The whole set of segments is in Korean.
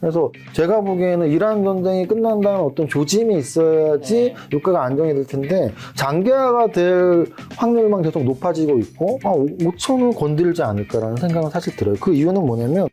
그래서 제가 보기에는 이란 전쟁이 끝난다는 어떤 조짐이 있어야지 유가가 안정이 될 텐데 장기화가 될 확률만 계속 높아지고 있고 5천은 건들지 않을까라는 생각은 사실 들어요. 그 이유는 뭐냐면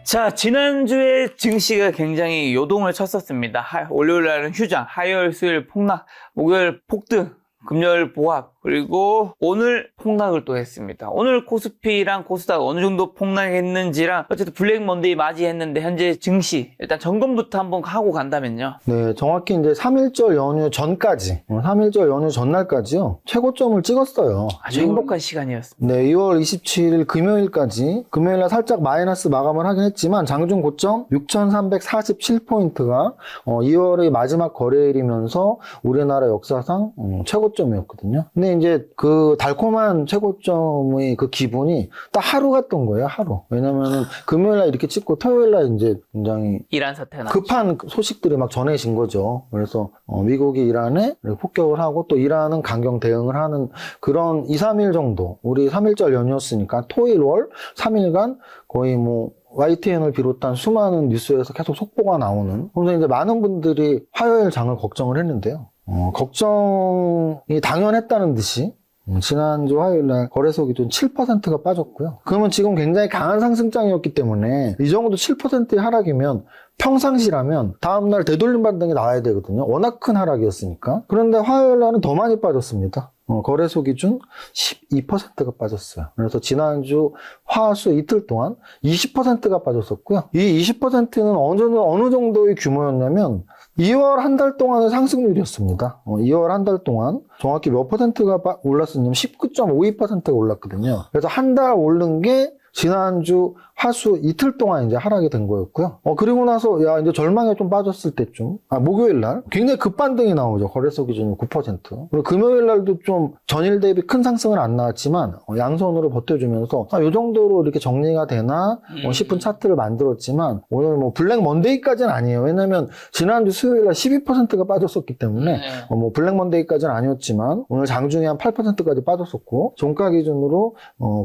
자, 지난주에 증시가 굉장히 요동을 쳤었습니다. 월요일 날은 휴장, 화요일, 수요일 폭락, 목요일 폭등, 금요일 보합, 그리고 오늘 폭락을 또 했습니다. 오늘 코스피랑 코스닥 어느 정도 폭락했는지랑 어쨌든 블랙 먼데이 맞이했는데 현재 증시 일단 점검부터 한번 하고 간다면요. 네, 정확히 이제 3.1절 연휴 전까지, 3.1절 연휴 전날까지요, 최고점을 찍었어요. 아주 행복한 시간이었습니다. 네, 2월 27일 금요일까지, 금요일날 살짝 마이너스 마감을 하긴 했지만, 장중 고점 6,347포인트가 2월의 마지막 거래일이면서 우리나라 역사상 최고점이었거든요. 근데 이제 그 달콤한 최고점의 그 기분이 딱 하루 갔던 거예요, 하루. 왜냐면은 금요일날 이렇게 찍고 토요일날 이제 굉장히 이란 사태 나 급한 소식들이 막 전해진 거죠. 그래서 미국이 이란에 폭격을 하고 또 이란은 강경 대응을 하는 그런 2, 3일 정도, 우리 3일절 연휴였으니까 토일 월 3일간 거의 뭐 YTN을 비롯한 수많은 뉴스에서 계속 속보가 나오는, 그래서 이제 많은 분들이 화요일 장을 걱정을 했는데요. 걱정이 당연했다는 듯이 지난주 화요일날 거래소 기준 7%가 빠졌고요. 그러면 지금 굉장히 강한 상승장이었기 때문에 이 정도 7%의 하락이면 평상시라면 다음날 되돌림 반등이 나와야 되거든요. 워낙 큰 하락이었으니까. 그런데 화요일날은 더 많이 빠졌습니다. 거래소 기준 12%가 빠졌어요. 그래서 지난주 화수 이틀 동안 20%가 빠졌었고요. 이 20%는 어느 정도의 규모였냐면 2월 한 달 동안의 상승률이었습니다. 2월 한 달 동안 정확히 몇 퍼센트가 올랐었냐면 19.52%가 올랐거든요. 그래서 한 달 오른 게 지난주 하수 이틀 동안 이제 하락이 된 거였고요. 그리고 나서 이제 절망에 좀 빠졌을 때쯤, 목요일 날 굉장히 급반등이 나오죠. 거래소 기준이 9%. 그리고 금요일 날도 좀 전일 대비 큰 상승은 안 나왔지만 양손으로 버텨주면서 요 정도로 이렇게 정리가 되나 싶은 차트를 만들었지만 오늘 뭐 블랙 먼데이까지는 아니에요. 왜냐면 지난주 수요일 날 12%가 빠졌었기 때문에 뭐 블랙 먼데이까지는 아니었지만 오늘 장중에 한 8%까지 빠졌었고 종가 기준으로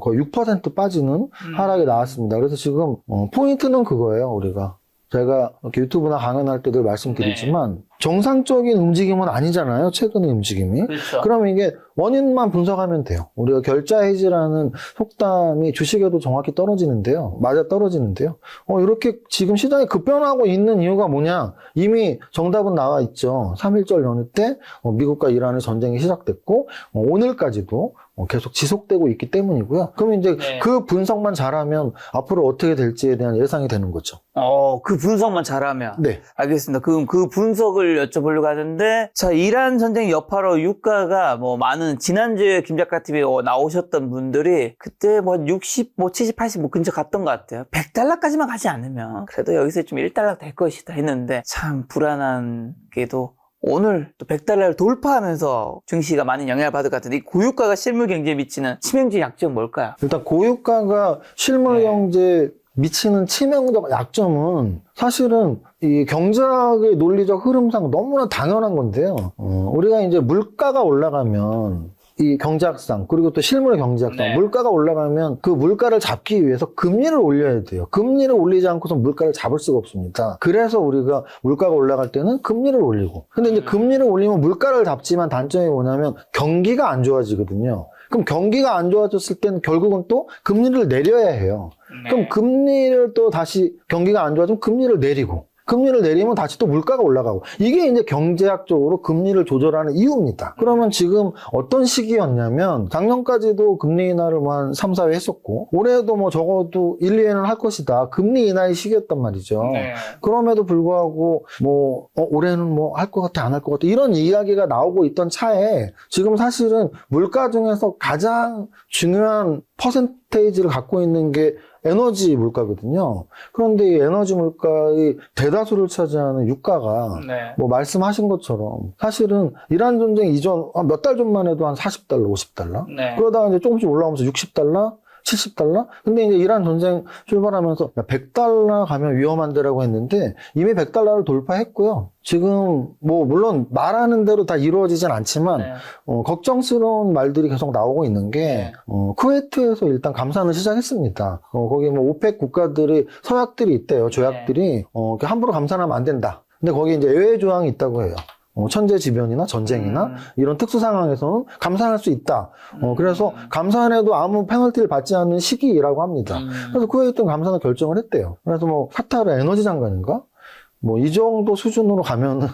거의 6% 빠지는 하락이 나왔습니다. 그래서 지금 포인트는 그거예요. 우리가 제가 이렇게 유튜브나 강연할 때도 말씀드리지만 정상적인 움직임은 아니잖아요. 최근의 움직임이. 그렇죠. 그럼 이게 원인만 분석하면 돼요. 우리가 결자 해지라는 속담이 주식에도 정확히 떨어지는데요. 맞아 떨어지는데요. 이렇게 지금 시장이 급변하고 있는 이유가 뭐냐? 이미 정답은 나와 있죠. 3.1절 연휴 때 미국과 이란의 전쟁이 시작됐고 오늘까지도 계속 지속되고 있기 때문이고요. 그럼 이제 그 분석만 잘하면 앞으로 어떻게 될지에 대한 예상이 되는 거죠. 그 분석만 잘하면. 네. 알겠습니다. 그럼 그 분석을 여쭤보려고 하는데, 자, 이란 전쟁 여파로 유가가 뭐 많은, 지난주에 김작가TV에 나오셨던 분들이 그때 뭐 60, 뭐 70, 80 뭐 근처 갔던 것 같아요. 100달러까지만 가지 않으면 그래도 여기서 좀 1달러 될 것이다 했는데, 참 불안한 게도 오늘 또 100달러를 돌파하면서 증시가 많은 영향을 받을 것 같은데, 이 고유가가 실물 경제에 미치는 치명적인 약점은 뭘까요? 일단 고유가가 실물 경제에 미치는 치명적 약점은 사실은 이 경제학의 논리적 흐름상 너무나 당연한 건데요. 우리가 이제 물가가 올라가면 이 경제학상 그리고 또 실물 경제학상 물가가 올라가면 그 물가를 잡기 위해서 금리를 올려야 돼요. 금리를 올리지 않고서 물가를 잡을 수가 없습니다. 그래서 우리가 물가가 올라갈 때는 금리를 올리고, 근데 이제 금리를 올리면 물가를 잡지만 단점이 뭐냐면 경기가 안 좋아지거든요. 그럼 경기가 안 좋아졌을 때는 결국은 또 금리를 내려야 해요. 그럼 금리를 또 다시 경기가 안 좋아지면 금리를 내리고, 금리를 내리면 다시 또 물가가 올라가고, 이게 이제 경제학적으로 금리를 조절하는 이유입니다. 그러면 지금 어떤 시기였냐면 작년까지도 금리 인하를 뭐 한 3, 4회 했었고 올해도 뭐 적어도 1, 2회는 할 것이다. 금리 인하의 시기였단 말이죠. 그럼에도 불구하고 뭐 올해는 뭐 할 것 같아 안 할 것 같아 이런 이야기가 나오고 있던 차에 지금 사실은 물가 중에서 가장 중요한 퍼센테이지를 갖고 있는 게 에너지 물가거든요. 그런데 이 에너지 물가의 대다수를 차지하는 유가가 뭐 말씀하신 것처럼 사실은 이란 전쟁 이전 몇 달 전만 해도 한 40달러, 50달러 그러다가 이제 조금씩 올라오면서 60달러, $70? 근데 이제 이란 전쟁 출발하면서 $100 가면 위험한데라고 했는데 이미 $100를 돌파했고요. 지금 뭐 물론 말하는 대로 다 이루어지진 않지만 네. 걱정스러운 말들이 계속 나오고 있는 게 네. 쿠웨이트에서 일단 감산을 시작했습니다. 거기 뭐 오펙 국가들이 서약들이 있대요. 조약들이 이렇게 함부로 감산하면 안 된다. 근데 거기 이제 예외 조항이 있다고 해요. 천재지변이나 전쟁이나 이런 특수 상황에서는 감산할 수 있다. 그래서 감산해도 아무 페널티를 받지 않는 시기라고 합니다. 그래서 쿠웨이트는 감산을 결정을 했대요. 그래서 뭐 카타르 에너지 장관인가? 뭐 이 정도 수준으로 가면은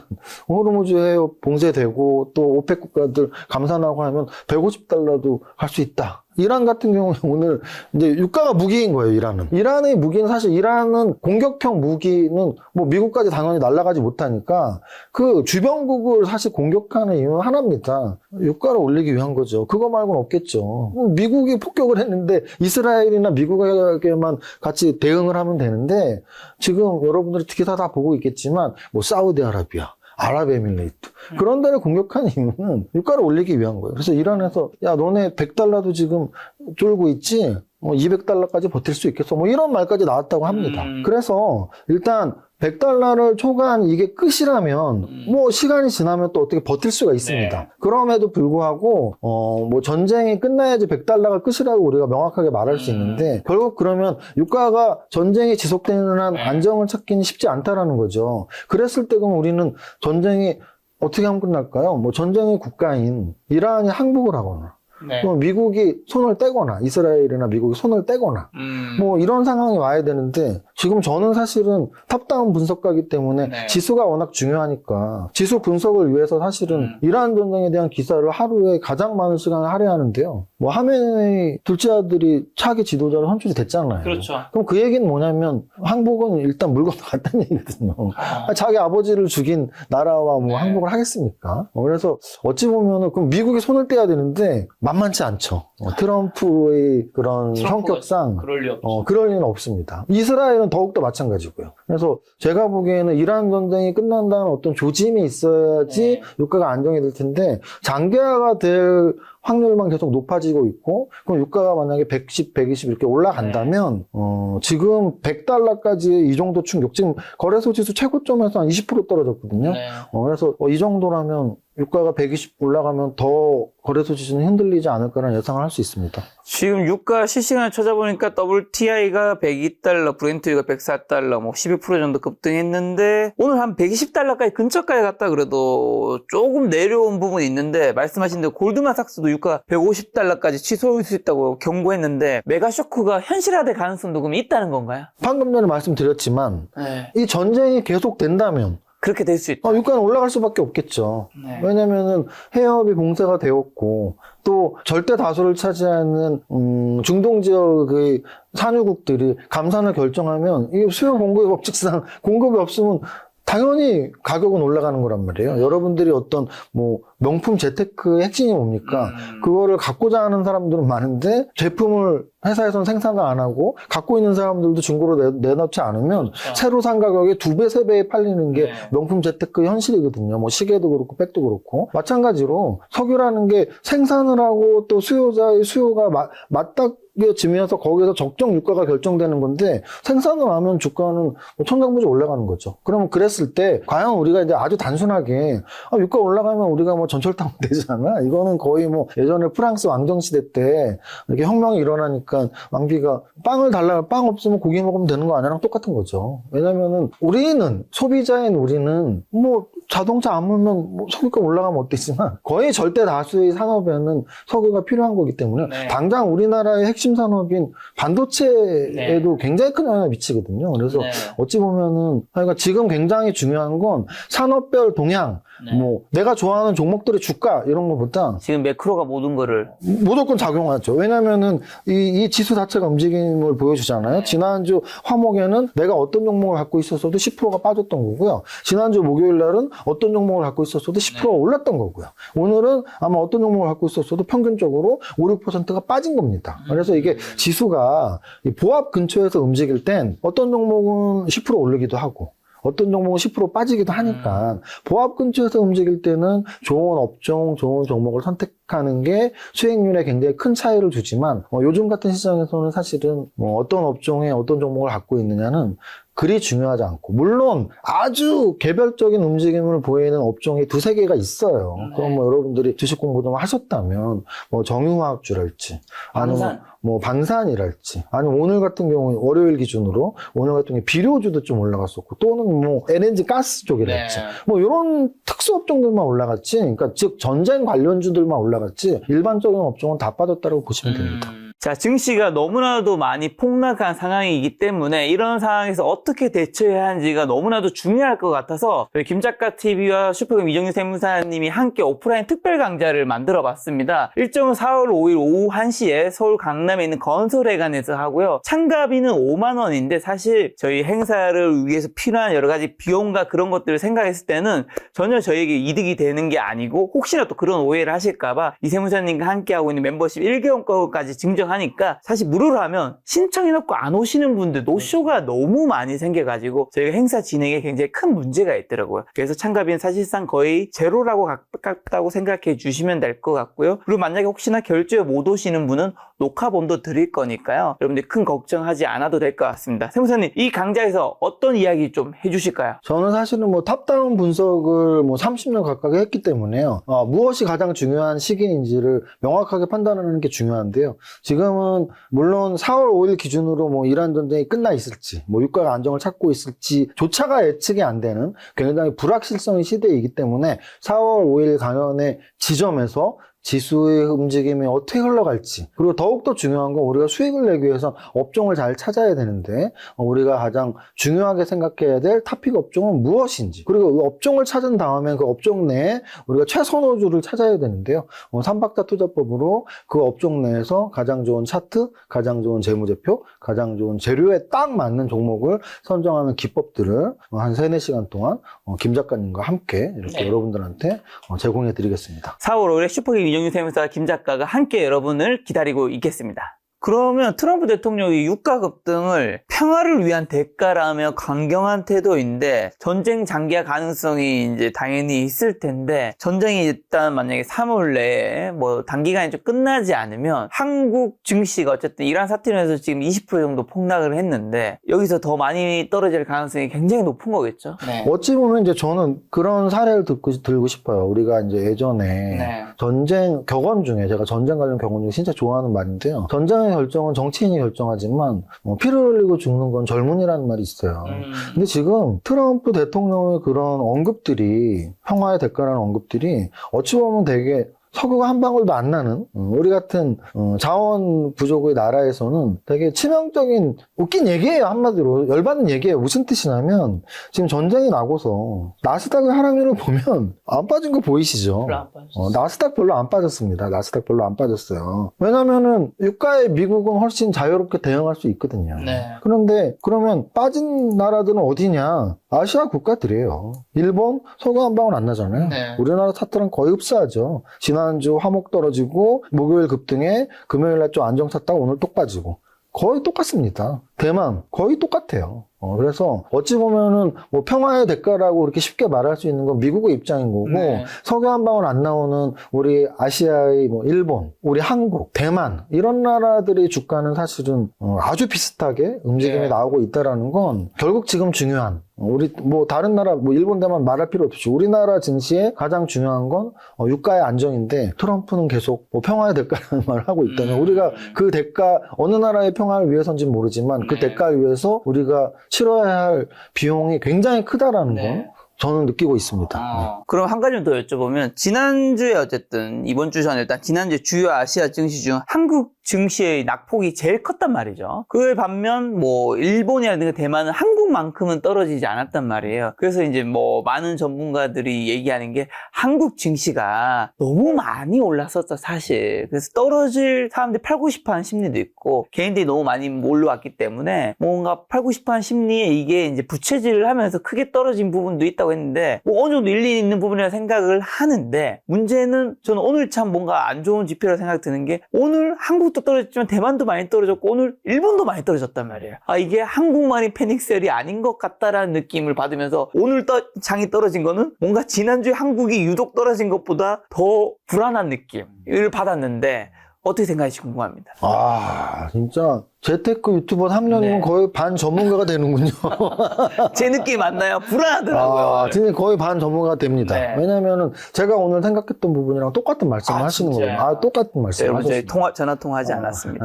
호르무즈 해협 봉쇄되고 또 오펙 국가들 감산하고 하면 $150도 갈 수 있다. 이란 같은 경우는 오늘 이제 유가가 무기인 거예요, 이란은. 이란의 무기는 사실 이란은 공격형 무기는 뭐 미국까지 당연히 날아가지 못하니까 그 주변국을 사실 공격하는 이유는 하나입니다. 유가를 올리기 위한 거죠. 그거 말고는 없겠죠. 미국이 폭격을 했는데 이스라엘이나 미국에게만 같이 대응을 하면 되는데 지금 여러분들이 기사 다 보고 있겠지만 뭐 사우디아라비아, 아랍에미레이트 그런 데를 공격한 이유는 유가를 올리기 위한 거예요. 그래서 이란에서 야 너네 $100도 지금 쫄고 있지 뭐 $200까지 버틸 수 있겠어 뭐 이런 말까지 나왔다고 합니다. 그래서 일단 $100를 초과한 이게 끝이라면 뭐 시간이 지나면 또 어떻게 버틸 수가 있습니다. 네. 그럼에도 불구하고 뭐 전쟁이 끝나야지 $100가 끝이라고 우리가 명확하게 말할 수 있는데 결국 그러면 유가가 전쟁이 지속되는 한 안정을 찾기는 쉽지 않다라는 거죠. 그랬을 때 그럼 우리는 전쟁이 어떻게 하면 끝날까요? 뭐 전쟁의 국가인 이란이 항복을 하거나 네. 또 미국이 손을 떼거나 이스라엘이나 미국이 손을 떼거나 뭐 이런 상황이 와야 되는데 지금 저는 사실은 탑다운 분석가이기 때문에 네. 지수가 워낙 중요하니까 지수 분석을 위해서 사실은 이란 전쟁에 대한 기사를 하루에 가장 많은 시간을 할애하는데요. 뭐 하메네이 둘째 아들이 차기 지도자로 선출이 됐잖아요. 그렇죠. 그럼 그 얘기는 뭐냐면 항복은 일단 물건 같다는 얘기거든요. 자기 아버지를 죽인 나라와 뭐 네. 항복을 하겠습니까? 그래서 어찌 보면은 그럼 미국이 손을 떼야 되는데 만만치 않죠. 트럼프의 그런 성격상 그럴 리 없죠. 그럴 리는 없습니다. 이스라엘은 더욱더 마찬가지고요. 그래서 제가 보기에는 이란 전쟁이 끝난다는 어떤 조짐이 있어야지 네. 유가가 안정이 될 텐데 장기화가 될 확률만 계속 높아지고 있고 그럼 유가가 만약에 110, 120 이렇게 올라간다면 지금 $100까지 이 정도 충격 지금 거래소 지수 최고점에서 한 20% 떨어졌거든요. 네. 그래서 이 정도라면 유가가 120 올라가면 더 거래소 지수는 흔들리지 않을까라는 예상을 할 수 있습니다. 지금 유가 실시간을 찾아보니까 WTI가 $102, 브렌트유가 $104, 뭐 12% 정도 급등했는데 오늘 한 $120까지 근처까지 갔다 그래도 조금 내려온 부분이 있는데 말씀하신 대로 골드만삭스도 유가 $150까지 취소할 수 있다고 경고했는데 메가쇼크가 현실화될 가능성도 그럼 있다는 건가요? 방금 전에 말씀드렸지만 네. 이 전쟁이 계속 된다면 그렇게 될 수 있다. 유가는 올라갈 수밖에 없겠죠. 네. 왜냐면은 해협이 봉쇄가 되었고 또 절대 다수를 차지하는 중동 지역의 산유국들이 감산을 결정하면 이게 수요 공급의 법칙상 공급이 없으면 당연히 가격은 올라가는 거란 말이에요. 여러분들이 어떤 뭐 명품 재테크의 핵심이 뭡니까? 그거를 갖고자 하는 사람들은 많은데 제품을 회사에서는 생산을 안 하고 갖고 있는 사람들도 중고로 내놓지 않으면 그렇죠. 새로 산 가격에 2배, 3배에 팔리는 게 네. 명품 재테크 현실이거든요. 뭐 시계도 그렇고 백도 그렇고. 마찬가지로 석유라는 게 생산을 하고 또 수요자의 수요가 맞닥여지면서 거기서 적정 유가가 결정되는 건데 생산을 하면 주가는 뭐 천정부지 올라가는 거죠. 그러면 그랬을 때 과연 우리가 이제 아주 단순하게 유가 올라가면 우리가 뭐 전철 타면 되잖아. 이거는 거의 뭐 예전에 프랑스 왕정시대 때 이렇게 혁명이 일어나니까 왕비가 빵을 달라면 빵 없으면 고기 먹으면 되는 거 아니랑 똑같은 거죠. 왜냐면은 우리는 소비자인 우리는 뭐 자동차 안 몰면 뭐 석유가 올라가면 어땠지만 거의 절대 다수의 산업에는 석유가 필요한 거기 때문에 네. 당장 우리나라의 핵심 산업인 반도체에도 굉장히 큰 영향을 미치거든요. 그래서 네. 어찌 보면은 그러니까 지금 굉장히 중요한 건 산업별 동향, 네. 뭐 내가 좋아하는 종목들의 주가 이런 것보다 지금 매크로가 모든 거를 무조건 작용하죠. 왜냐면은 이 지수 자체가 움직임을 보여주잖아요. 지난주 화목에는 내가 어떤 종목을 갖고 있었어도 10%가 빠졌던 거고요. 지난주 목요일 날은 어떤 종목을 갖고 있었어도 10%가 올랐던 거고요. 오늘은 아마 어떤 종목을 갖고 있었어도 평균적으로 5, 6%가 빠진 겁니다. 그래서 이게 지수가 이 보합 근처에서 움직일 땐 어떤 종목은 10% 오르기도 하고 어떤 종목은 10% 빠지기도 하니까 보합 근처에서 움직일 때는 좋은 업종, 좋은 종목을 선택하는 이직하는 게 수익률에 굉장히 큰 차이를 주지만 요즘 같은 시장에서는 사실은 뭐 어떤 업종에 어떤 종목을 갖고 있느냐는 그리 중요하지 않고, 물론 아주 개별적인 움직임을 보이는 업종이 두세 개가 있어요. 그럼 뭐 여러분들이 주식 공부 좀 하셨다면 뭐 정유화학주랄지 아니면 뭐 방산이랄지, 아니면 오늘 같은 경우에 월요일 기준으로 오늘 같은 경우에 비료주도 좀 올라갔었고, 또는 뭐 LNG 가스 쪽이랄지 뭐 이런 특수 업종들만 올라갔지, 그러니까 즉 전쟁 관련주들만 올라갔지 일반적인 업종은 다 빠졌다고 보시면 됩니다. 자, 증시가 너무나도 많이 폭락한 상황이기 때문에 이런 상황에서 어떻게 대처해야 하는지가 너무나도 중요할 것 같아서 저희 김작가TV와 슈퍼금 이정윤 세무사님이 함께 오프라인 특별 강좌를 만들어 봤습니다. 일정은 4월 5일 오후 1시에 서울 강남에 있는 건설회관에서 하고요. 참가비는 5만 원인데 사실 저희 행사를 위해서 필요한 여러 가지 비용과 그런 것들을 생각했을 때는 전혀 저에게 이득이 되는 게 아니고, 혹시나 또 그런 오해를 하실까봐 이 세무사님과 함께 하고 있는 멤버십 1개월까지 증정하니까 사실 무료로 하면 신청해놓고 안 오시는 분들 노쇼가 너무 많이 생겨가지고 저희가 행사 진행에 굉장히 큰 문제가 있더라고요. 그래서 참가비는 사실상 거의 제로라고 가깝다고 생각해 주시면 될 것 같고요. 그리고 만약에 혹시나 결제에 못 오시는 분은 녹화본도 드릴 거니까요. 여러분들 큰 걱정하지 않아도 될 것 같습니다. 세무사님, 이 강좌에서 어떤 이야기 좀 해주실까요? 저는 사실은 뭐 탑다운 분석을 뭐 30년 가까이 했기 때문에요. 무엇이 가장 중요한 시기인지를 명확하게 판단하는 게 중요한데요. 지금은 물론 4월 5일 기준으로 뭐 이란 전쟁이 끝나 있을지, 뭐 유가가 안정을 찾고 있을지조차가 예측이 안 되는 굉장히 불확실성의 시대이기 때문에 4월 5일 강연의 지점에서 지수의 움직임이 어떻게 흘러갈지, 그리고 더욱더 중요한 건 우리가 수익을 내기 위해서 업종을 잘 찾아야 되는데 우리가 가장 중요하게 생각해야 될 탑픽 업종은 무엇인지, 그리고 그 업종을 찾은 다음에 그 업종 내에 우리가 최선호주를 찾아야 되는데요. 3박자 투자법으로 그 업종 내에서 가장 좋은 차트, 가장 좋은 재무제표, 가장 좋은 재료에 딱 맞는 종목을 선정하는 기법들을 한 3-4시간 동안 김 작가님과 함께 이렇게 여러분들한테 제공해 드리겠습니다. 4월 5일에 슈퍼김 이정윤 세무사 김 작가가 함께 여러분을 기다리고 있겠습니다. 그러면 트럼프 대통령이 유가 급등을 평화를 위한 대가라며 강경한 태도인데, 전쟁 장기화 가능성이 이제 당연히 있을 텐데, 전쟁이 일단 만약에 3월 내에 뭐 단기간에 좀 끝나지 않으면 한국 증시가 어쨌든 이란 사태로 해서 지금 20% 정도 폭락을 했는데 여기서 더 많이 떨어질 가능성이 굉장히 높은 거겠죠. 네. 어찌 보면 이제 저는 그런 사례를 들고 싶어요. 우리가 이제 예전에 전쟁 격언 중에, 제가 전쟁 관련 격언 중에 진짜 좋아하는 말인데요. 전쟁의 결정은 정치인이 결정하지만 피를 흘리고 죽는 건 젊은이라는 말이 있어요. 근데 지금 트럼프 대통령의 그런 언급들이, 평화의 대가라는 언급들이 어찌 보면 되게 석유가 한 방울도 안 나는 우리 같은 자원 부족의 나라에서는 되게 치명적인 웃긴 얘기예요. 한마디로 열받는 얘기예요. 무슨 뜻이냐면 지금 전쟁이 나고서 나스닥의 하락률을 보면 안 빠진 거 보이시죠? 나스닥 별로 안 빠졌습니다. 나스닥 별로 안 빠졌어요. 왜냐면은 유가에 미국은 훨씬 자유롭게 대응할 수 있거든요. 그런데 그러면 빠진 나라들은 어디냐? 아시아 국가들이에요. 일본 석유 한 방울 안 나잖아요. 우리나라 차트랑 거의 흡사하죠. 지난주 화목 떨어지고 목요일 급등에 금요일날 좀 안정 탔다가 오늘 또 빠지고 거의 똑같습니다. 대만 거의 똑같아요. 그래서 어찌 보면은 뭐 평화의 대가라고 이렇게 쉽게 말할 수 있는 건 미국의 입장인 거고, 석유 한 방울 안 나오는 우리 아시아의 뭐 일본, 우리 한국, 대만 이런 나라들의 주가는 사실은 아주 비슷하게 움직임이 나오고 있다라는 건 결국 지금 중요한, 우리 뭐 다른 나라 뭐 일본, 대만 말할 필요 없이 우리나라 증시에 가장 중요한 건 유가의 안정인데, 트럼프는 계속 뭐 평화의 대가라는 말을 하고 있다면 우리가 그 대가, 어느 나라의 평화를 위해서인지는 모르지만 그 대가를 위해서 우리가 치러야 할 비용이 굉장히 크다라는 거 저는 느끼고 있습니다. 그럼 한 가지 더 여쭤보면, 지난주에 어쨌든 이번 주 전 일단 지난주에 주요 아시아 증시 중 한국 증시의 낙폭이 제일 컸단 말이죠. 그에 반면 뭐 일본이라든가 대만은 한국만큼은 떨어지지 않았단 말이에요. 그래서 이제 뭐 많은 전문가들이 얘기하는 게 한국 증시가 너무 많이 올랐었죠, 사실. 그래서 떨어질 사람들이 팔고 싶어하는 심리도 있고, 개인들이 너무 많이 몰려왔기 때문에 뭔가 팔고 싶어하는 심리에 이게 이제 부채질을 하면서 크게 떨어진 부분도 있다고 했는데, 뭐 어느 정도 일리 있는 부분이라 생각을 하는데, 문제는 저는 오늘 참 뭔가 안 좋은 지표라 생각 드는 게, 오늘 한국 한국도 떨어졌지만 대만도 많이 떨어졌고 오늘 일본도 많이 떨어졌단 말이에요. 아, 이게 한국만이 패닉셀이 아닌 것 같다라는 느낌을 받으면서 오늘 장이 떨어진 거는 뭔가 지난주에 한국이 유독 떨어진 것보다 더 불안한 느낌을 받았는데 어떻게 생각하실지 궁금합니다. 아, 진짜 재테크 유튜버 3년이면 네. 거의 반 전문가가 되는군요. 제 느낌 맞나요? 불안하더라고요. 아, 진짜 거의 반 전문가가 됩니다. 네. 왜냐면은 제가 오늘 생각했던 부분이랑 똑같은 말씀을 아, 하시는 진짜요? 거예요. 아, 똑같은 말씀을 여러분 저희 하셨습니다. 전화 통화하지 않았습니다.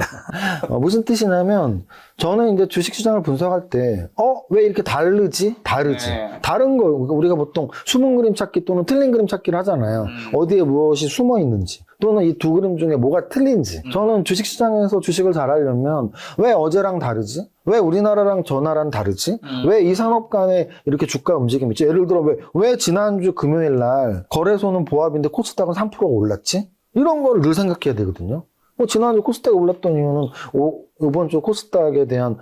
무슨 뜻이냐면 저는 이제 주식시장을 분석할 때 왜 이렇게 다르지? 네. 다른 거 우리가 보통 숨은 그림 찾기 또는 틀린 그림 찾기를 하잖아요. 어디에 무엇이 숨어 있는지 또는 이 두 그림 중에 뭐가 틀린지. 저는 주식시장에서 주식을 잘 하려면 왜 어제랑 다르지? 왜 우리나라랑 저 나라는 다르지? 왜 이 산업 간에 이렇게 주가 움직임이 있지? 예를 들어 왜 지난주 금요일 날 거래소는 보합인데 코스닥은 3%가 올랐지? 이런 거를 늘 생각해야 되거든요. 지난주 코스닥이 올랐던 이유는 이번 주 코스닥에 대한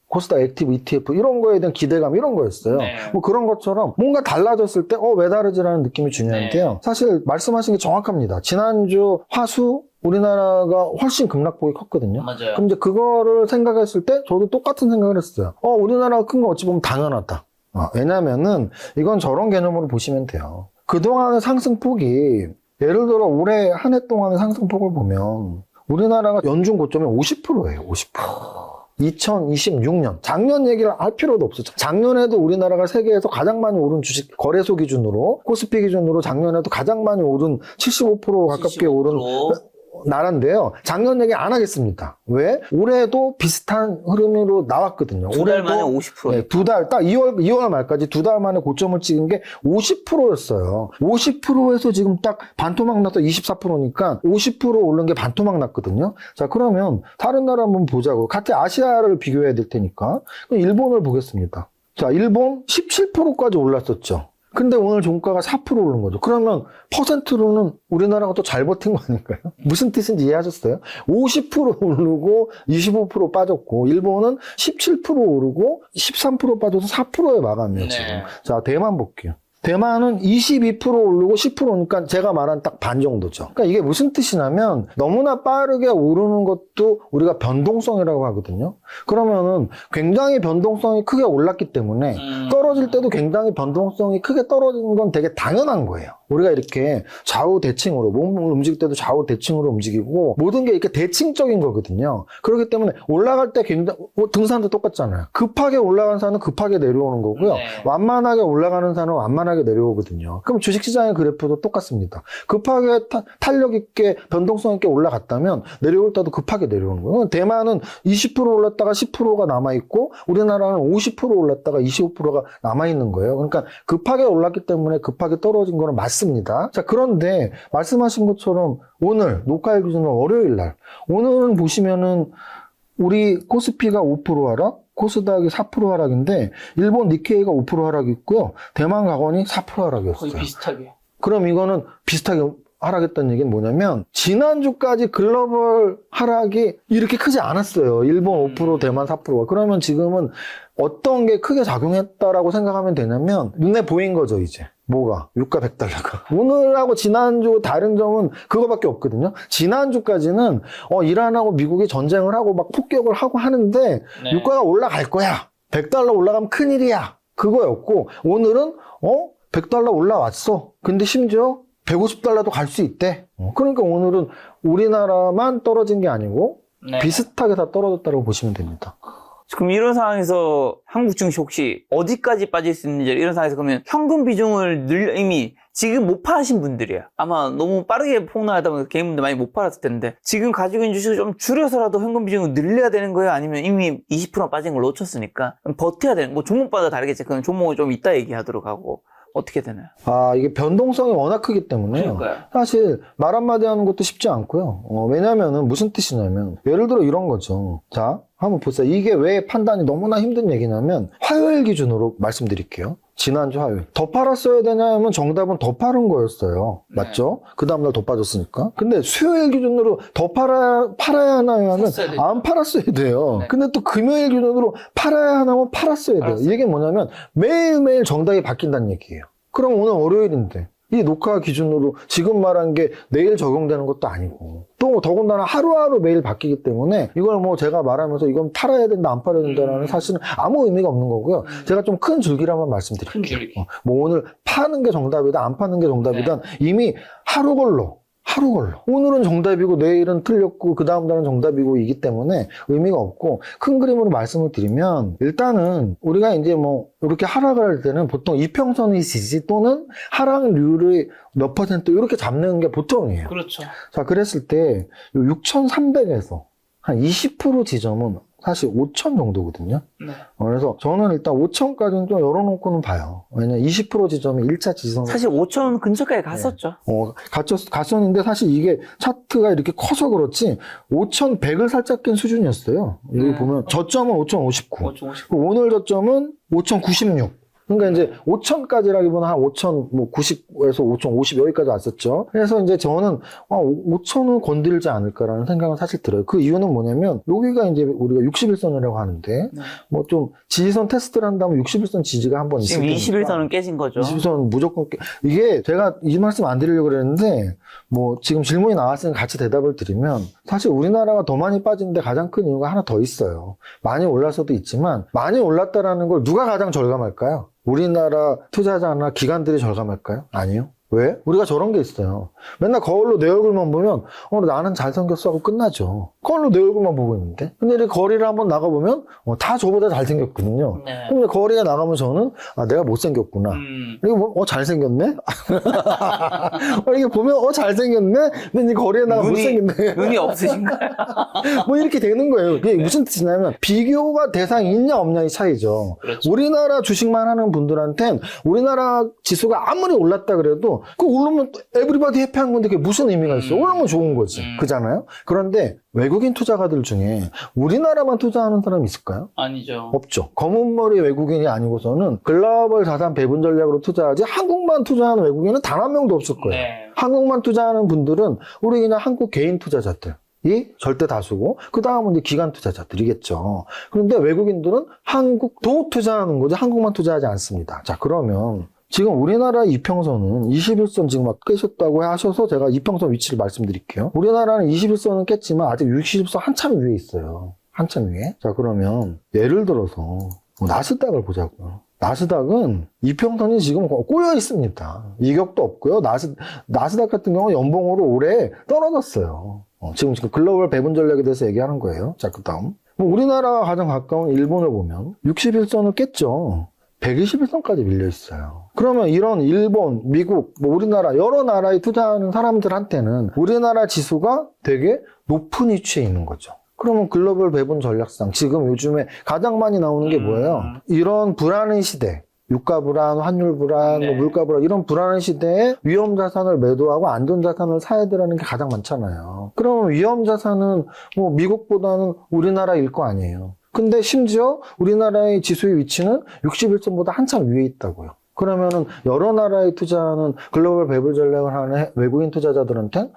코스닥 액티브 ETF 이런 거에 대한 기대감 이런 거였어요. 네. 그런 것처럼 뭔가 달라졌을 때 왜 다르지라는 느낌이 중요한데요. 네. 사실 말씀하신 게 정확합니다. 지난주 화수 우리나라가 훨씬 급락폭이 컸거든요. 맞아요. 그럼 이제 그거를 생각했을 때 저도 똑같은 생각을 했어요. 우리나라가 큰 거 어찌 보면 당연하다. 왜냐면은 이건 저런 개념으로 보시면 돼요. 그동안의 상승폭이 예를 들어 올해 한 해 동안의 상승폭을 보면 우리나라가 연중 고점이 50%예요. 50%. 2026년 작년 얘기를 할 필요도 없었죠. 작년에도 우리나라가 세계에서 가장 많이 오른 주식 거래소 기준으로 코스피 기준으로 작년에도 가장 많이 오른 75% 가깝게 오른 나라인데요. 작년 얘기 안 하겠습니다. 왜? 올해도 비슷한 흐름으로 나왔거든요. 두 달 만에 50%. 네, 두 달, 딱 2월 말까지 두 달 만에 고점을 찍은 게 50%였어요. 50%에서 지금 딱 반토막 나서 24%니까 50% 오른 게 반토막 났거든요. 자, 그러면 다른 나라 한번 보자고. 같이 아시아를 비교해야 될 테니까. 그럼 일본을 보겠습니다. 자, 일본 17%까지 올랐었죠. 근데 오늘 종가가 4% 오른 거죠. 그러면 퍼센트로는 우리나라가 또 잘 버틴 거 아닐까요? 무슨 뜻인지 이해하셨어요? 50% 오르고 25% 빠졌고 일본은 17% 오르고 13% 빠져서 4%의 마감이에요, 지금. 자, 대만 볼게요. 대만은 22% 오르고 10%니까 제가 말한 딱 반 정도죠. 그러니까 이게 무슨 뜻이냐면 너무나 빠르게 오르는 것도 우리가 변동성이라고 하거든요. 그러면은 굉장히 변동성이 크게 올랐기 때문에 떨어질 때도 굉장히 변동성이 크게 떨어지는 건 되게 당연한 거예요. 우리가 이렇게 좌우 대칭으로 몸을 움직일 때도 좌우 대칭으로 움직이고 모든 게 이렇게 대칭적인 거거든요. 그렇기 때문에 올라갈 때 굉장히 등산도 똑같잖아요. 급하게 올라간 산은 급하게 내려오는 거고요. 네. 완만하게 올라가는 산은 완만하게 내려오거든요. 그럼 주식시장의 그래프도 똑같습니다. 급하게 탄력 있게 변동성 있게 올라갔다면 내려올 때도 급하게 내려오는 거예요. 대만은 20% 올랐다가 10%가 남아있고 우리나라는 50% 올랐다가 25%가 남아있는 거예요. 그러니까 급하게 올랐기 때문에 급하게 떨어진 거는 맞습니다. 자, 그런데 말씀하신 것처럼 오늘 녹화일 기준으로 월요일 날 오늘은 보시면은 우리 코스피가 5% 하락, 코스닥이 4% 하락인데 일본 니케이가 5% 하락이 있고요. 대만 가건이 4% 하락이었어요. 거의 비슷하게. 그럼 이거는 비슷하게 하락했다는 얘기는 뭐냐면 지난주까지 글로벌 하락이 이렇게 크지 않았어요. 일본 5%, 대만 4%가. 그러면 지금은 어떤 게 크게 작용했다라고 생각하면 되냐면 눈에 보인 거죠, 이제. 뭐가? 유가 100달러가. 오늘하고 지난주 다른 점은 그거밖에 없거든요. 지난주까지는 이란하고 미국이 전쟁을 하고 막 폭격을 하고 하는데 네. 유가가 올라갈 거야. 100달러 올라가면 큰일이야. 그거였고 오늘은 100달러 올라왔어. 근데 심지어 150달러도 갈 수 있대. 그러니까 오늘은 우리나라만 떨어진 게 아니고 네. 비슷하게 다 떨어졌다고 보시면 됩니다. 그럼 이런 상황에서 한국 증시 혹시 어디까지 빠질 수 있는지 이런 상황에서 그러면 현금 비중을 이미 지금 못 파신 분들이야. 아마 너무 빠르게 폭락하다 보니까 개인분들 많이 못 팔았을 텐데 지금 가지고 있는 주식을 좀 줄여서라도 현금 비중을 늘려야 되는 거예요? 아니면 이미 20% 빠진 걸 놓쳤으니까 버텨야 되는 종목마다 다르겠지. 그럼 종목을 좀 이따 얘기하도록 하고 어떻게 되나요? 이게 변동성이 워낙 크기 때문에요. 그러니까요. 사실 말 한마디 하는 것도 쉽지 않고요. 왜냐면은 무슨 뜻이냐면 예를 들어 이런 거죠. 자, 한번 보세요. 이게 왜 판단이 너무나 힘든 얘기냐면 화요일 기준으로 말씀드릴게요. 지난주 화요일. 더 팔았어야 되냐면 정답은 더 파는 거였어요. 맞죠? 그 다음날 더 빠졌으니까. 근데 수요일 기준으로 더 팔아야 하나요? 하면 안 팔았어야 돼요. 네. 근데 또 금요일 기준으로 팔아야 하나면 팔았어야 돼요. 이게 뭐냐면 매일매일 정답이 바뀐다는 얘기예요. 그럼 오늘 월요일인데 이 녹화 기준으로 지금 말한 게 내일 적용되는 것도 아니고 또 더군다나 하루하루 매일 바뀌기 때문에 이걸 뭐 제가 말하면서 이건 팔아야 된다 안 팔아야 된다라는 사실은 아무 의미가 없는 거고요. 제가 좀 큰 줄기라만 말씀드릴게요. 큰 줄기. 뭐 오늘 파는 게 정답이다 안 파는 게 정답이다 이미 하루 걸로 오늘은 정답이고 내일은 틀렸고 그 다음 날은 정답이고 이기 때문에 의미가 없고 큰 그림으로 말씀을 드리면 일단은 우리가 이제 뭐 이렇게 하락을 할 때는 보통 이평선의 지지 또는 하락률의 몇 퍼센트 이렇게 잡는 게 보통이에요. 그렇죠. 자, 그랬을 때 6,300에서 한 20% 지점은 사실 5천 정도거든요. 네. 그래서 저는 일단 5천까지는 좀 열어놓고는 봐요. 왜냐면 20% 지점이 1차 지선. 사실 5천 근처까지 갔었죠. 갔었는데 사실 이게 차트가 이렇게 커서 그렇지 5,100을 살짝 깬 수준이었어요. 여기 네. 보면 저점은 5,059. 5,050. 오늘 저점은 5,096. 그러니까 이제 5천까지라기보다 한 5,090에서 5,050 여기까지 왔었죠. 그래서 이제 저는 5천은 건들지 않을까라는 생각은 사실 들어요. 그 이유는 뭐냐면 여기가 이제 우리가 61선이라고 하는데 네. 뭐 좀 지지선 테스트를 한다면 61선 지지가 한번 있을 지금 테니까 21선은 깨진 거죠. 21선 무조건 이게 제가 이 말씀 안 드리려고 그랬는데 뭐 지금 질문이 나왔으니까 같이 대답을 드리면 사실 우리나라가 더 많이 빠지는데 가장 큰 이유가 하나 더 있어요. 많이 올라서도 있지만 많이 올랐다라는 걸 누가 가장 절감할까요? 우리나라 투자자나 기관들이 절감할까요? 아니요. 왜? 우리가 저런 게 있어요. 맨날 거울로 내 얼굴만 보면 나는 잘생겼어 하고 끝나죠. 거울로 내 얼굴만 보고 있는데. 근데 이렇게 거리를 한번 나가보면 다 저보다 잘생겼거든요. 네. 근데 거리에 나가면 저는 내가 못생겼구나. 이게 잘생겼네? 이게 보면 잘생겼네? 근데 이 거리에 나가면 못생겼네. 눈이 없으신가요? 뭐 이렇게 되는 거예요. 이게 무슨 뜻이냐면 비교가 대상이 있냐 없냐의 차이죠. 그렇죠. 우리나라 주식만 하는 분들한텐 우리나라 지수가 아무리 올랐다 그래도 그 오르면 에브리바디 해피한 건데 그게 무슨 의미가 있어? 올라면 좋은 거지. 그잖아요? 그런데 외국인 투자가들 중에 우리나라만 투자하는 사람이 있을까요? 아니죠. 없죠. 검은 머리 외국인이 아니고서는 글로벌 자산 배분 전략으로 투자하지 한국만 투자하는 외국인은 단 한 명도 없을 거예요. 네. 한국만 투자하는 분들은 우리 그냥 한국 개인 투자자들. 이 절대 다수고 그 다음은 이제 기관 투자자들이겠죠. 그런데 외국인들은 한국도 투자하는 거지 한국만 투자하지 않습니다. 자, 그러면 지금 우리나라 이평선은 21선 지금 막 깨셨다고 하셔서 제가 이평선 위치를 말씀드릴게요. 우리나라는 21선은 깼지만 아직 60선 한참 위에 있어요. 한참 위에. 자, 그러면 예를 들어서 나스닥을 보자고요. 나스닥은 이평선이 지금 꼬여 있습니다. 이격도 없고요. 나스닥 같은 경우는 연봉으로 올해 떨어졌어요. 지금 글로벌 배분 전략에 대해서 얘기하는 거예요. 자, 그 다음. 우리나라가 가장 가까운 일본을 보면 61선을 깼죠. 121선까지 밀려 있어요. 그러면 이런 일본, 미국, 우리나라 여러 나라에 투자하는 사람들한테는 우리나라 지수가 되게 높은 위치에 있는 거죠. 그러면 글로벌 배분 전략상 지금 요즘에 가장 많이 나오는 게 뭐예요? 이런 불안의 시대. 유가 불안, 환율 불안, 네. 물가 불안 이런 불안한 시대에 위험 자산을 매도하고 안전 자산을 사야 되라는 게 가장 많잖아요. 그러면 위험 자산은 뭐 미국보다는 우리나라일 거 아니에요. 근데 심지어 우리나라의 지수의 위치는 61선보다 한참 위에 있다고요. 그러면은 여러 나라에 투자하는 글로벌 배분 전략을 하는 외국인 투자자들한테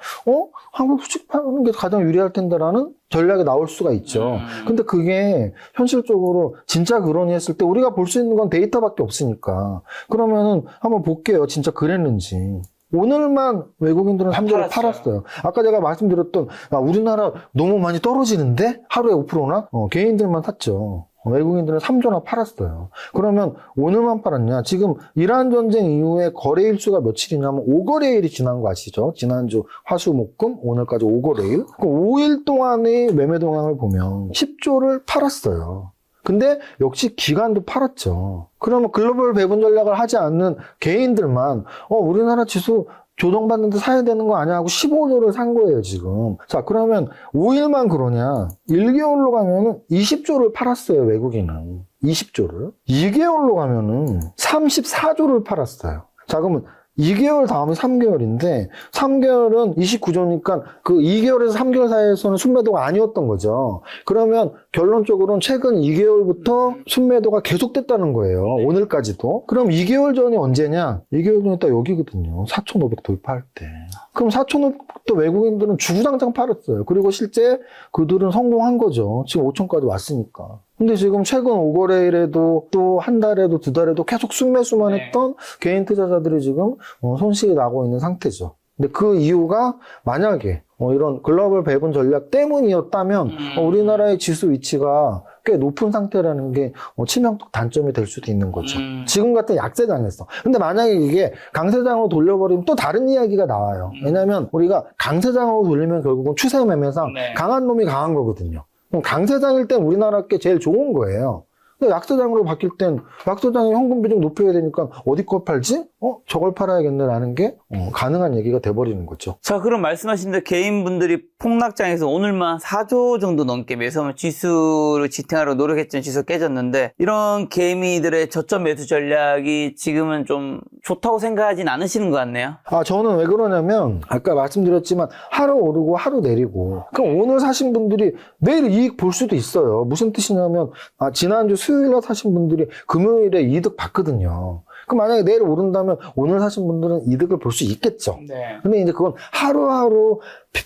한국 주식 파는 게 가장 유리할 텐데라는 전략이 나올 수가 있죠. 근데 그게 현실적으로 진짜 그러니 했을 때 우리가 볼 수 있는 건 데이터밖에 없으니까 그러면은 한번 볼게요. 진짜 그랬는지. 오늘만 외국인들은 3개월 팔았어요. 아까 제가 말씀드렸던 우리나라 너무 많이 떨어지는데 하루에 5%나? 개인들만 샀죠. 외국인들은 3조나 팔았어요. 그러면 오늘만 팔았냐? 지금 이란 전쟁 이후에 거래일수가 며칠이냐면 5거래일이 지난 거 아시죠? 지난주 화수목금 오늘까지 5거래일. 그 5일 동안의 매매 동향을 보면 10조를 팔았어요. 근데 역시 기관도 팔았죠. 그러면 글로벌 배분 전략을 하지 않는 개인들만 우리나라 지수 조정받는데 사야 되는 거 아니야 하고 15조를 산 거예요, 지금. 자, 그러면 5일만 그러냐? 1개월로 가면은 20조를 팔았어요, 외국인은. 20조를. 2개월로 가면은 34조를 팔았어요. 자, 그러면 2개월 다음에 3개월인데 3개월은 29조니까 그 2개월에서 3개월 사이에서는 순매도가 아니었던 거죠. 그러면 결론적으로는 최근 2개월부터 순매도가 계속됐다는 거예요. 오늘까지도. 그럼 2개월 전이 언제냐? 2개월 전이 딱 여기거든요. 4,500 돌파할 때. 그럼 4,500도 외국인들은 주구장창 팔았어요. 그리고 실제 그들은 성공한 거죠. 지금 5,000까지 왔으니까. 근데 지금 최근 5거래일에도 또 한 달에도 두 달에도 계속 순매수만 네. 했던 개인 투자자들이 지금 손실이 나고 있는 상태죠. 근데 그 이유가 만약에 이런 글로벌 배분 전략 때문이었다면 우리나라의 지수 위치가 꽤 높은 상태라는 게 치명적 단점이 될 수도 있는 거죠. 지금 같은 약세장에서. 근데 만약에 이게 강세장으로 돌려버리면 또 다른 이야기가 나와요. 왜냐하면 우리가 강세장으로 돌리면 결국은 추세 매매상 네. 강한 놈이 강한 거거든요. 그럼 강세장일 땐 우리나라께 제일 좋은 거예요. 근데 약세장으로 바뀔 땐 약세장의 현금 비중 높여야 되니까 어디 걸 팔지? 저걸 팔아야겠네라는 게 가능한 얘기가 돼버리는 거죠. 자, 그럼 말씀하신 대로 개인분들이 폭락장에서 오늘만 4조 정도 넘게 매수하면 지수를 지탱하러 노력했던 지수 깨졌는데 이런 개미들의 저점 매수 전략이 지금은 좀 좋다고 생각하진 않으시는 것 같네요. 저는 왜 그러냐면 아까 말씀드렸지만 하루 오르고 하루 내리고 그럼 오늘 사신 분들이 내일 이익 볼 수도 있어요. 무슨 뜻이냐면 지난주 수요일날 사신 분들이 금요일에 이득 봤거든요. 그럼 만약에 내일 오른다면 오늘 사신 분들은 이득을 볼 수 있겠죠. 네. 근데 이제 그건 하루하루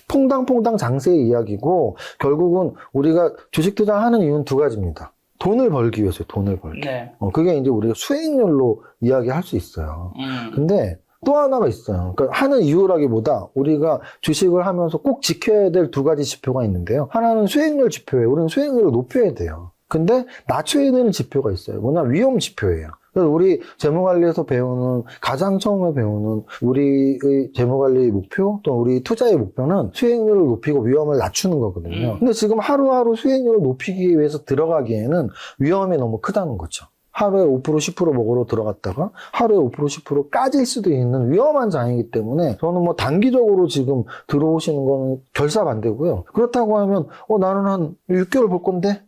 퐁당퐁당 장세의 이야기고 결국은 우리가 주식 투자하는 이유는 두 가지입니다. 돈을 벌기 위해서요. 돈을 벌기. 네. 그게 이제 우리가 수익률로 이야기할 수 있어요. 근데 또 하나가 있어요. 그러니까 하는 이유라기보다 우리가 주식을 하면서 꼭 지켜야 될 두 가지 지표가 있는데요. 하나는 수익률 지표예요. 우리는 수익률을 높여야 돼요. 근데 낮춰야 되는 지표가 있어요. 뭐냐? 위험 지표예요. 그래서 우리 재무관리에서 배우는 가장 처음에 배우는 우리의 재무관리 목표 또 우리 투자의 목표는 수익률을 높이고 위험을 낮추는 거거든요. 근데 지금 하루하루 수익률을 높이기 위해서 들어가기에는 위험이 너무 크다는 거죠. 하루에 5% 10% 먹으러 들어갔다가 하루에 5% 10% 까질 수도 있는 위험한 장이기 때문에 저는 뭐 단기적으로 지금 들어오시는 거는 결사반대고요. 그렇다고 하면 나는 한 6개월 볼 건데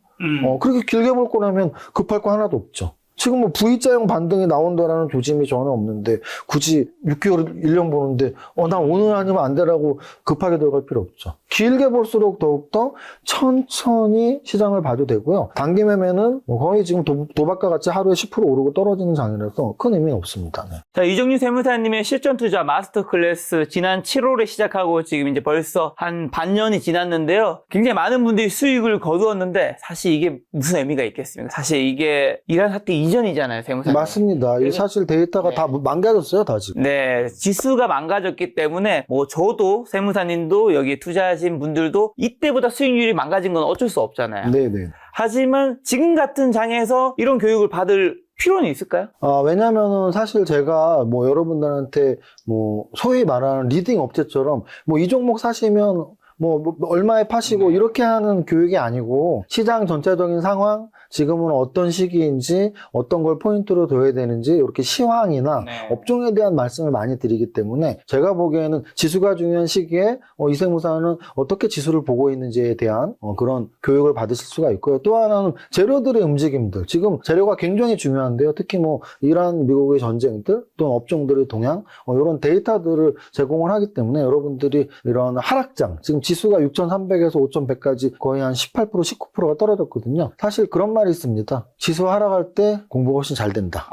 그렇게 길게 볼 거라면 급할 거 하나도 없죠. 지금 뭐 V자형 반등이 나온다라는 조짐이 전혀 없는데 굳이 6개월 1년 보는데 난 오늘 아니면 안 되라고 급하게 들어갈 필요 없죠. 길게 볼수록 더욱더 천천히 시장을 봐도 되고요. 단기 매매는 거의 지금 도박과 같이 하루에 10% 오르고 떨어지는 장이라서 큰 의미는 없습니다. 네. 자, 이정윤 세무사님의 실전 투자 마스터 클래스 지난 7월에 시작하고 지금 이제 벌써 한 반년이 지났는데요. 굉장히 많은 분들이 수익을 거두었는데 사실 이게 무슨 의미가 있겠습니까? 사실 이게 이란 사태 이전이잖아요, 세무사님. 맞습니다. 이 사실 데이터가 다 망가졌어요, 다 지금. 네, 지수가 망가졌기 때문에 뭐 저도 세무사님도 여기에 투자하신 분들도 이때보다 수익률이 망가진 건 어쩔 수 없잖아요. 네네. 하지만 지금 같은 장에서 이런 교육을 받을 필요는 있을까요? 왜냐면은 사실 제가 뭐 여러분들한테 뭐 소위 말하는 리딩 업체처럼 뭐 이 종목 사시면 뭐 얼마에 파시고 이렇게 하는 교육이 아니고 시장 전체적인 상황, 지금은 어떤 시기인지 어떤 걸 포인트로 둬야 되는지 이렇게 시황이나 업종에 대한 말씀을 많이 드리기 때문에 제가 보기에는 지수가 중요한 시기에 이세무사는 어떻게 지수를 보고 있는지에 대한 그런 교육을 받으실 수가 있고요. 또 하나는 재료들의 움직임들, 지금 재료가 굉장히 중요한데요. 특히 뭐 이란, 미국의 전쟁들 또는 업종들의 동향 이런 데이터들을 제공을 하기 때문에 여러분들이 이런 하락장, 지금 지수가 6,300에서 5,100까지 거의 한 18%, 19%가 떨어졌거든요. 사실 그런 말이 있습니다. 지수 하락할 때 공부가 훨씬 잘 된다.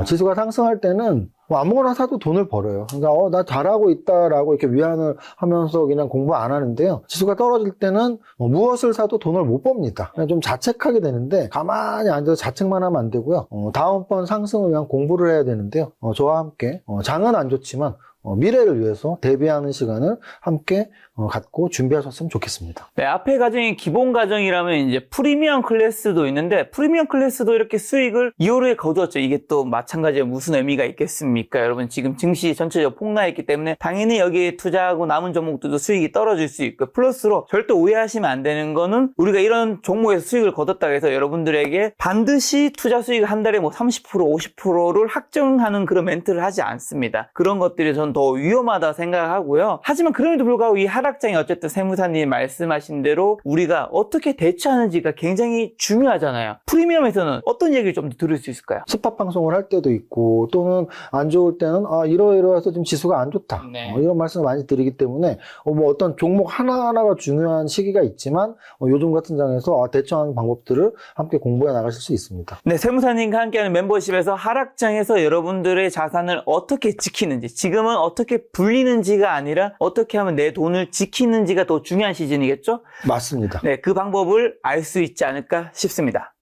지수가 상승할 때는 뭐 아무거나 사도 돈을 벌어요. 그러니까 나 잘하고 있다라고 이렇게 위안을 하면서 그냥 공부 안 하는데요. 지수가 떨어질 때는 무엇을 사도 돈을 못 법니다. 그냥 좀 자책하게 되는데 가만히 앉아서 자책만 하면 안 되고요. 다음번 상승을 위한 공부를 해야 되는데요. 저와 함께 장은 안 좋지만 미래를 위해서 대비하는 시간을 함께 갖고 준비하셨으면 좋겠습니다. 네, 앞에 과정이 기본 과정이라면 이제 프리미엄 클래스도 있는데 프리미엄 클래스도 이렇게 수익을 2월에 거두었죠. 이게 또 마찬가지로 무슨 의미가 있겠습니까? 여러분 지금 증시 전체적으로 폭락했기 때문에 당연히 여기에 투자하고 남은 종목들도 수익이 떨어질 수 있고 플러스로 절대 오해하시면 안 되는 거는 우리가 이런 종목에서 수익을 거뒀다고 해서 여러분들에게 반드시 투자 수익을 한 달에 뭐 30%, 50%를 확정하는 그런 멘트를 하지 않습니다. 그런 것들이 전 더 위험하다 생각하고요. 하지만 그럼에도 불구하고 이 하락장이 어쨌든 세무사님이 말씀하신 대로 우리가 어떻게 대처하는지가 굉장히 중요하잖아요. 프리미엄에서는 어떤 얘기를 좀 더 들을 수 있을까요? 스팟 방송을 할 때도 있고 또는 안 좋을 때는 이러이러해서 지금 지수가 안 좋다. 이런 말씀을 많이 드리기 때문에 뭐 어떤 종목 하나하나가 중요한 시기가 있지만 요즘 같은 장에서 대처하는 방법들을 함께 공부해 나가실 수 있습니다. 네, 세무사님과 함께하는 멤버십에서 하락장에서 여러분들의 자산을 어떻게 지키는지, 지금은 어떻게 불리는지가 아니라 어떻게 하면 내 돈을 지키는지가 더 중요한 시즌이겠죠? 맞습니다. 네, 그 방법을 알 수 있지 않을까 싶습니다.